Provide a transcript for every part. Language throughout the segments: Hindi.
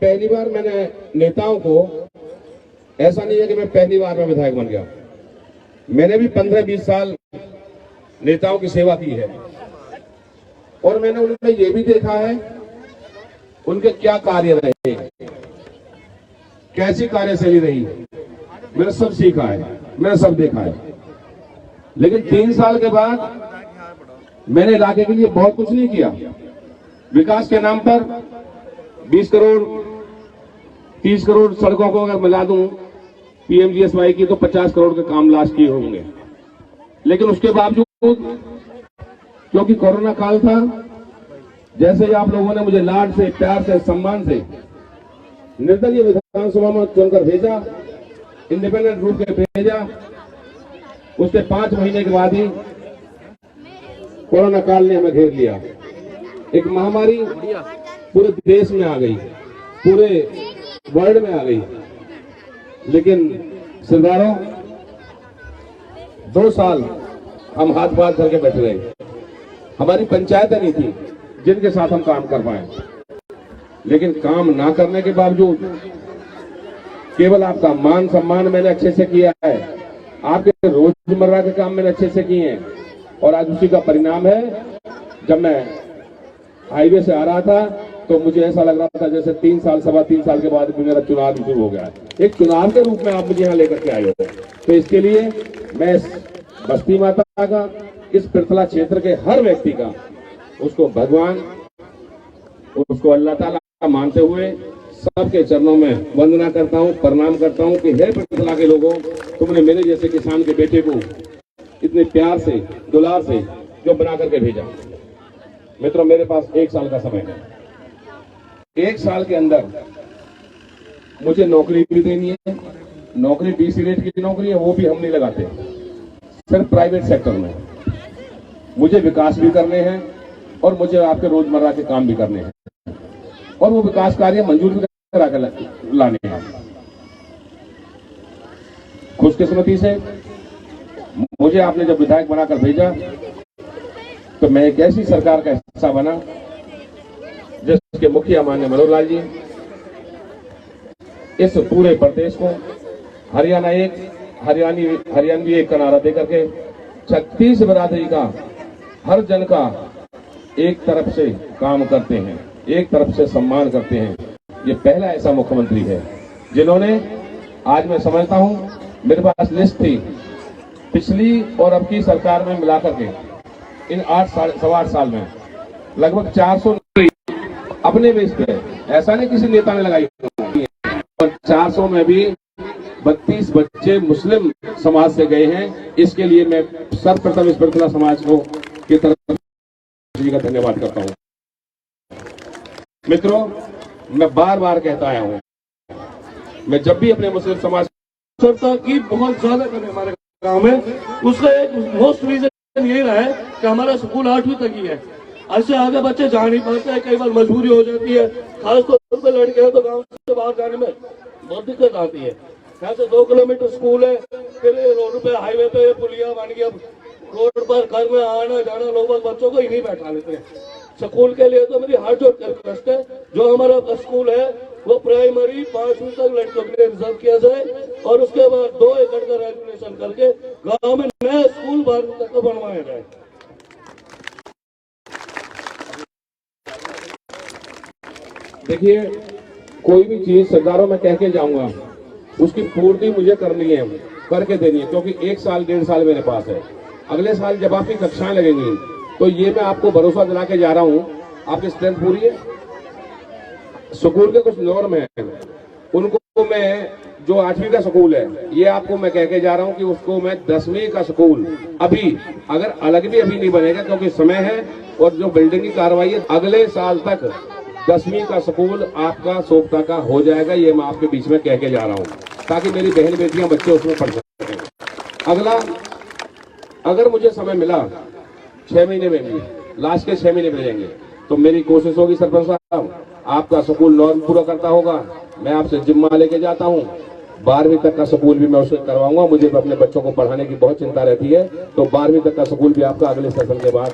पहली बार मैंने नेताओं को, ऐसा नहीं है कि मैं पहली बार में विधायक बन गया, मैंने भी 15-20 साल नेताओं की सेवा की है और मैंने उनमें ये भी देखा है उनके क्या कार्य रहे, कैसी कार्यशैली रही, मैंने सब सीखा है, मैंने सब देखा है। लेकिन 3 साल के बाद मैंने इलाके के लिए बहुत कुछ नहीं किया। विकास के नाम पर 20 करोड़ 30 करोड़ सड़कों को अगर मिला दूं पीएमजीएसवाई की तो 50 करोड़ के काम लास्ट किए होंगे। लेकिन उसके बावजूद क्योंकि कोरोना काल था, जैसे ही आप लोगों ने मुझे लाड से, प्यार से, सम्मान से निर्दलीय विधानसभा में चुनकर भेजा, इंडिपेंडेंट रूप से भेजा, उसके 5 महीने के बाद ही कोरोना काल ने हमें घेर लिया। एक महामारी पूरे देश में आ गई, पूरे वर्ल्ड में आ गई। लेकिन सरदारों 2 साल हम हाथ बात करके बैठे रहे। हमारी पंचायतें नहीं थी जिनके साथ हम काम कर पाए, लेकिन काम ना करने के बावजूद केवल आपका मान सम्मान मैंने अच्छे से किया है, आपके रोजमर्रा के काम मैंने अच्छे से किए हैं। और आज उसी का परिणाम है, जब मैं हाईवे से आ रहा था तो मुझे ऐसा लग रहा था जैसे 3 साल, 3.25 साल के बाद मेरा चुनाव शुरू हो गया है। एक चुनाव के रूप में आप मुझे यहाँ लेकर के आए हो, तो इसके लिए मैं बस्ती माता का, इस पृथला क्षेत्र के हर व्यक्ति का, उसको भगवान, उसको अल्लाह ताला मानते हुए सबके चरणों में वंदना करता हूँ, प्रणाम करता हूँ कि हे पृथला के लोगों, तुमने मेरे जैसे किसान के बेटे को इतने प्यार से, दुलार से जो बना करके भेजा। मित्रों, मेरे पास 1 साल का समय है। 1 साल के अंदर मुझे नौकरी भी देनी है। नौकरी 20 रेट की नौकरी है, वो भी हम नहीं लगाते, सिर्फ प्राइवेट सेक्टर में। मुझे विकास भी करने हैं और मुझे आपके रोजमर्रा के काम भी करने हैं और वो विकास कार्य मंजूर भी करा कर लाने हैं। खुशकिस्मती से मुझे आपने जब विधायक बनाकर भेजा तो मैं एक ऐसी सरकार का हिस्सा बना जिसके मुखिया माननीय मनोहर लाल जी इस पूरे प्रदेश को हरियाणा एक, हरियाणवी एक का नारा देकर के 36 बिरादरी का, हर जन का एक तरफ से काम करते हैं, एक तरफ से सम्मान करते हैं। ये पहला ऐसा मुख्यमंत्री है जिन्होंने, आज मैं समझता हूं, मेरे पास लिस्ट थी पिछली और अब की सरकार में मिलाकर के इन 8 साल में लगभग 400 अपने बेस पे, ऐसा नहीं किसी नेता ने लगाई, और 400 में भी 32 बच्चे मुस्लिम समाज से गए हैं। इसके लिए मैं सर्वप्रथम इस पृथला समाज को की तरफ जी का धन्यवाद करता हूं। मित्रों, मैं बार बार कहता आया हूं, मैं जब भी अपने मुस्लिम समाज की बहुत ज्यादा कमी हमारे गांव में, उसका एक मोस्ट रीजन यही रहा है कि हमारा स्कूल 8वीं तक ही है। ऐसे आगे बच्चे जा नहीं पाते हैं, कई बार मजबूरी हो जाती है, खासतौर पर लड़के हैं तो गांव से बाहर जाने में बहुत दिक्कत आती है। यहाँ से 2 किलोमीटर स्कूल है, फिर रोड पे, हाईवे पे पुलिया बन गया, रोड पर घर में आना जाना, लोग बच्चों को ही नहीं बैठा लेते हैं। स्कूल के लिए तो मेरी हाथ जोड़ कर रिक्वेस्ट है, जो हमारा स्कूल है वो प्राइमरी 5वीं तक लड़कियों के लिए रिजर्व किया जाए और उसके बाद 2 एकड़ का रेगुलेशन करके गांव में नया स्कूल 12वीं तक का बनवाया जाए। देखिए, कोई भी चीज सरदारों में कह के जाऊंगा, उसकी पूर्ति मुझे करनी है, करके देनी है, क्योंकि 1 साल 1.5 साल मेरे पास है। अगले साल जब आपकी कक्षाएं लगेंगी तो ये मैं आपको भरोसा दिला के जा रहा हूं, आपकी स्ट्रेंथ पूरी है। स्कूल के कुछ नॉर्म है, उनको मैं, जो 8वीं का स्कूल है, ये आपको मैं कह के जा रहा हूं कि उसको मैं 10वीं का स्कूल अभी, अगर अलग भी अभी नहीं बनेगा क्योंकि समय है और जो बिल्डिंग की कार्रवाई है, अगले साल तक 10वीं का स्कूल आपका सोपता का हो जाएगा। ये मैं आपके बीच में कह के जा रहा हूं, ताकि मेरी बहन बेटियां, बच्चे उसमें पढ़ सकें। अगला, अगर मुझे समय मिला 6 महीने में भी, लास्ट के 6 महीने भेजेंगे, तो मेरी कोशिश होगी सरपंच साहब, आपका स्कूल नॉर्म पूरा करता होगा, मैं आपसे जिम्मा लेके जाता हूँ, 12वीं तक का स्कूल भी मैं उससे करवाऊंगा। मुझे अपने बच्चों को पढ़ाने की बहुत चिंता रहती है, तो 12वीं तक का स्कूल भी आपका अगले सेशन के बाद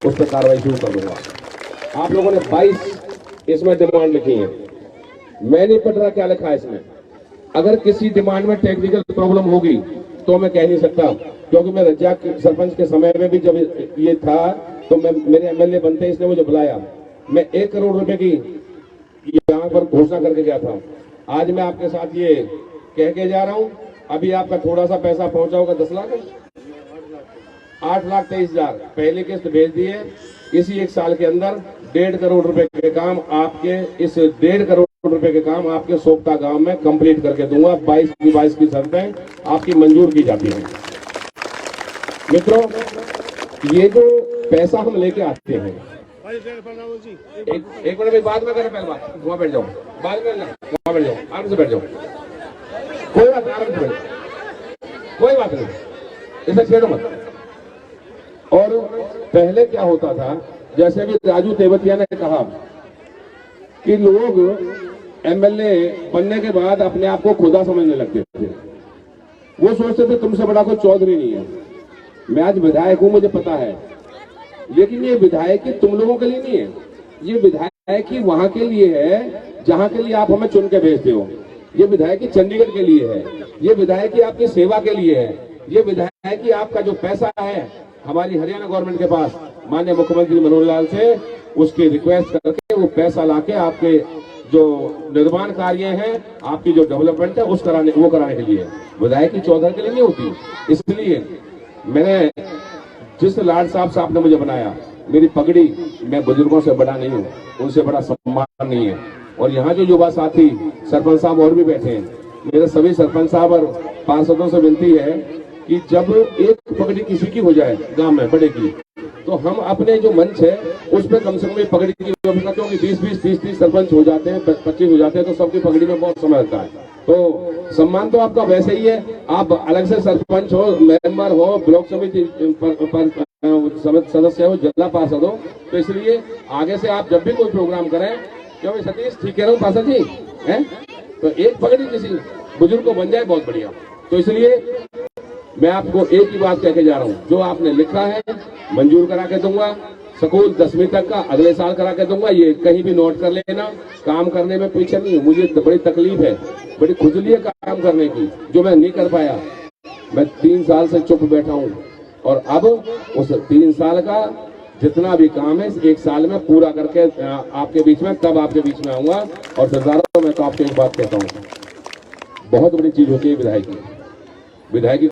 उस पर कार्रवाई शुरू कर दूंगा। आप लोगों ने 22 इसमें डिमांड लिखी है, मैं नहीं पढ़ रहा क्या लिखा है इसमें। अगर किसी डिमांड में टेक्निकल प्रॉब्लम होगी तो मैं कह नहीं सकता, क्योंकि मैं रज्जाक सरपंच के समय में भी जब ये था तो मैं मेरे एमएलए बनते इसने मुझे बुलाया, मैं 1 करोड़ रुपए की यहाँ पर घोषणा करके गया था। आज मैं आपके साथ ये कह के जा रहा हूँ, अभी आपका थोड़ा सा पैसा पहुंचा होगा 10 लाख 8,23,000 पहली किस्त भेज दी है। इसी 1 साल के अंदर 1.5 करोड़ रुपए के काम आपके इस 1.5 करोड़ रुपए के काम आपके सोपता गांव में कंप्लीट करके दूंगा। 22 की शर्तें आपकी मंजूर की जाती हैं। मित्रों, ये जो पैसा हम लेके आते हैं, एक मिनट में बाद में करें, पहले बात वहां बैठ जाओ, बाद में वहां बैठ जाओ, आराम से बैठ जाओ, कोई बात नहीं, आराम से बैठ, कोई बात नहीं, इसे छेड़ो मत। और पहले क्या होता था, जैसे भी राजू तेवतिया ने कहा कि लोग एमएलए बनने के बाद अपने आप को खुदा समझने लगते थे। वो सोचते थे तुमसे बड़ा कोई चौधरी नहीं है। मैं आज विधायक हूं, मुझे पता है, लेकिन ये विधायकी तुम लोगों के लिए नहीं है। ये विधायकी वहां के लिए है जहां के लिए आप हमें चुन के भेजते हो। ये विधायकी चंडीगढ़ के लिए है, ये विधायकी आपकी सेवा के लिए है, ये विधायकी आपका जो पैसा है हमारी हरियाणा गवर्नमेंट के पास माननीय मुख्यमंत्री मनोहर लाल से उसकी रिक्वेस्ट करके वो पैसा लाके आपके जो निर्माण कार्य हैं, आपकी जो डेवलपमेंट है वो कराने के लिए। विधायकी चौधरी के लिए नहीं होती। इसलिए मैंने जिस लाड साहब ने मुझे बनाया, मेरी पगड़ी, मैं बुजुर्गों से बड़ा नहीं हूँ, उनसे बड़ा सम्मान नहीं है। और यहाँ जो युवा साथी सरपंच साहब और भी बैठे हैं, मेरे सभी सरपंच साहब और पार्षदों से विनती है कि जब एक पगड़ी किसी की हो जाए गांव में बड़े की, तो हम अपने जो मंच है उस पर कम से कम पगड़ी की व्यवस्था, क्योंकि 20-20, 30-30 सरपंच हो जाते हैं, 25 हो जाते हैं, तो सबकी पगड़ी में बहुत समय लगता है। तो सम्मान तो आपका वैसे ही है, आप अलग से सरपंच हो, मेंबर हो, ब्लॉक समिति सदस्य हो, जिला पार्षद हो, तो इसलिए आगे से आप जब भी कोई प्रोग्राम करें, क्योंकि सतीश ठीक कह रहा हूँ पार्षद जी है, तो एक पगड़ी किसी बुजुर्ग को बन जाए बहुत बढ़िया। तो इसलिए मैं आपको एक ही बात कह के जा रहा हूँ, जो आपने लिखा है मंजूर करा के दूंगा। स्कूल 10वीं तक का अगले साल करा के दूंगा, ये कहीं भी नोट कर लेना। काम करने में पीछे नहीं हूँ, मुझे बड़ी तकलीफ है, बड़ी खुजली है काम करने की, जो मैं नहीं कर पाया। मैं 3 साल से चुप बैठा हूँ और अब उस 3 साल का जितना भी काम है 1 साल में पूरा करके आपके बीच में, तब आपके बीच में आऊंगा। और सरदारों, मैं तो आपको एक बात कहता हूँ, बहुत बड़ी चीज होती है विधायकी।